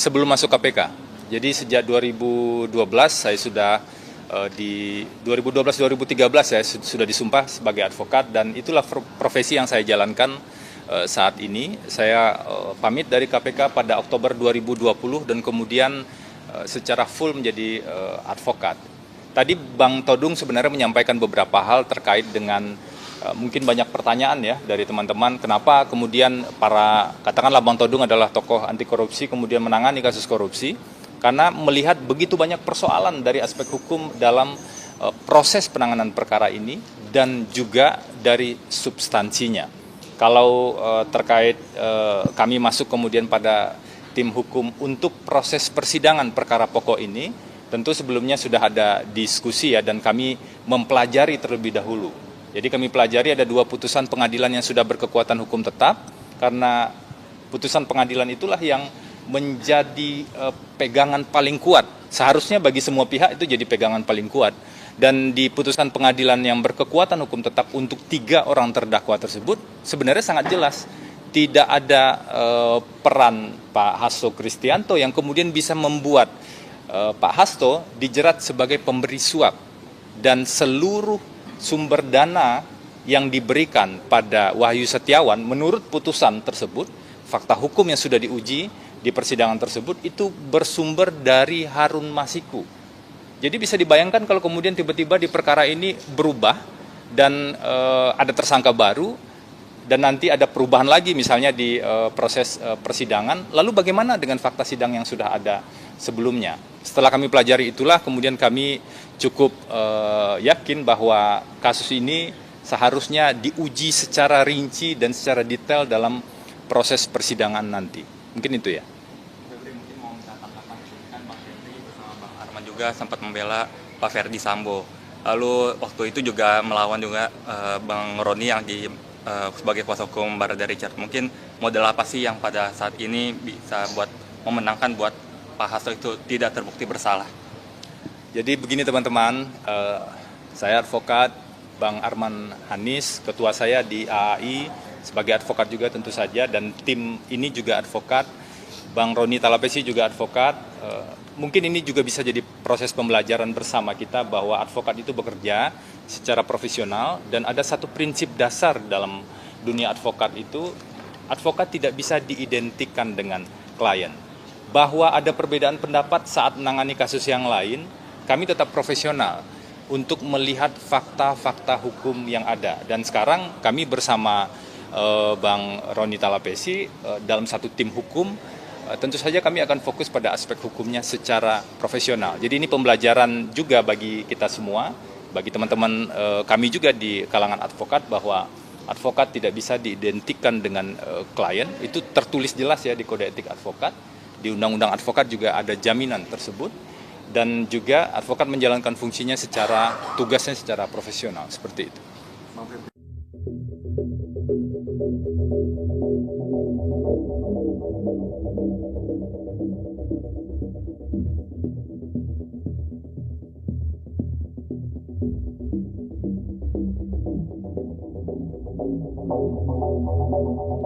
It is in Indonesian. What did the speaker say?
sebelum masuk KPK. Jadi sejak 2012 saya sudah di 2012-2013 saya sudah disumpah sebagai advokat, dan itulah profesi yang saya jalankan saat ini. Saya pamit dari KPK pada Oktober 2020 dan kemudian secara full menjadi advokat. Tadi Bang Todung sebenarnya menyampaikan beberapa hal terkait dengan mungkin banyak pertanyaan ya dari teman-teman, kenapa kemudian katakanlah Bang Todung adalah tokoh anti korupsi kemudian menangani kasus korupsi, karena melihat begitu banyak persoalan dari aspek hukum dalam proses penanganan perkara ini dan juga dari substansinya. Kalau terkait kami masuk kemudian pada tim hukum untuk proses persidangan perkara pokok ini, tentu sebelumnya sudah ada diskusi ya, dan kami mempelajari terlebih dahulu. Jadi kami pelajari ada 2 putusan pengadilan yang sudah berkekuatan hukum tetap, karena putusan pengadilan itulah yang menjadi pegangan paling kuat. Seharusnya bagi semua pihak itu jadi pegangan paling kuat. Dan di putusan pengadilan yang berkekuatan hukum tetap untuk 3 orang terdakwa tersebut, sebenarnya sangat jelas. Tidak ada peran Pak Hasto Kristianto yang kemudian bisa membuat Pak Hasto dijerat sebagai pemberi suap. Dan seluruh sumber dana yang diberikan pada Wahyu Setiawan menurut putusan tersebut, fakta hukum yang sudah diuji di persidangan tersebut itu bersumber dari Harun Masiku. Jadi bisa dibayangkan kalau kemudian tiba-tiba di perkara ini berubah dan ada tersangka baru dan nanti ada perubahan lagi misalnya di proses persidangan, lalu bagaimana dengan fakta sidang yang sudah ada sebelumnya? Setelah kami pelajari itulah kemudian kami cukup yakin bahwa kasus ini seharusnya diuji secara rinci dan secara detail dalam proses persidangan nanti. Mungkin itu ya. Mungkin mau minta tanggapan, kan Bang Febri bersama Bang Arman juga sempat membela Pak Ferdi Sambo. Lalu waktu itu juga melawan juga Bang Roni yang sebagai kuasa hukum Barada Richard. Mungkin model apa sih yang pada saat ini bisa buat memenangkan buat Pak Hasto itu tidak terbukti bersalah? Jadi begini teman-teman, saya advokat, Bang Arman Hanis, ketua saya di AAI, sebagai advokat juga tentu saja, dan tim ini juga advokat, Bang Roni Talapesi juga advokat. Mungkin ini juga bisa jadi proses pembelajaran bersama kita bahwa advokat itu bekerja secara profesional, dan ada satu prinsip dasar dalam dunia advokat itu, advokat tidak bisa diidentikan dengan klien. Bahwa ada perbedaan pendapat saat menangani kasus yang lain, kami tetap profesional untuk melihat fakta-fakta hukum yang ada. Dan sekarang kami bersama Bang Roni Talapesi dalam satu tim hukum, tentu saja kami akan fokus pada aspek hukumnya secara profesional. Jadi ini pembelajaran juga bagi kita semua, bagi teman-teman kami juga di kalangan advokat, bahwa advokat tidak bisa diidentikan dengan klien. Itu tertulis jelas ya di Kode Etik Advokat, di Undang-Undang Advokat juga ada jaminan tersebut. Dan juga advokat menjalankan fungsinya tugasnya secara profesional, seperti itu.